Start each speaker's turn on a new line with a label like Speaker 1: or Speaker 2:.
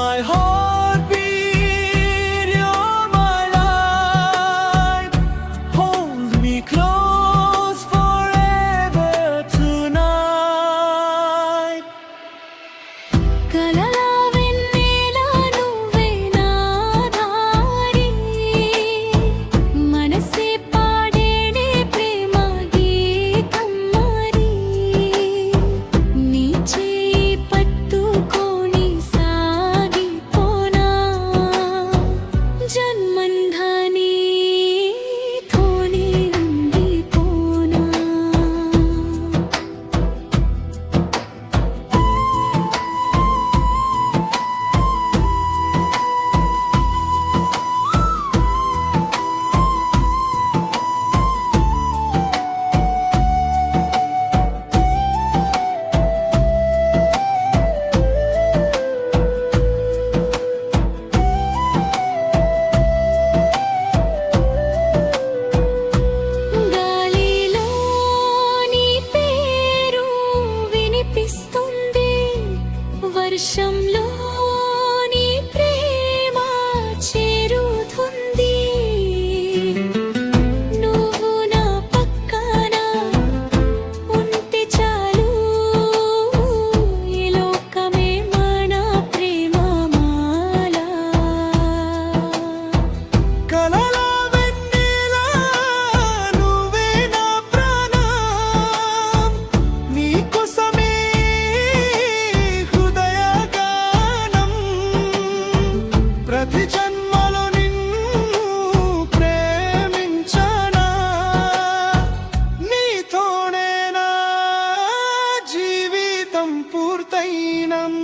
Speaker 1: my heartbeat, you're my life. Hold me close forever tonight.
Speaker 2: కలల వెన్నెల నువ్వే నా దారి, మనసే పాడేనే ప్రేమ గీతం మరి. నీ చేయి పట్టుకొని సాగిపోనా, జన్మంతా నీతోనే ఉండిపోనా. గాలిలో నీ పేరు వినిపిస్తుంది, వర్షంలో నీ ప్రేమ చేరుతుంది. నువ్వు నా పక్కన ఉంటే చాలు, ఈ లోకమే మన ప్రేమ మాల.
Speaker 1: కలల వెన్నెల నువ్వే నా ప్రాణం, నీకోసమే హృదయగానం. ప్రతి జన్మలో నిన్ను ప్రేమించనా, నీతోనే నా జీవితం పూర్తయినం.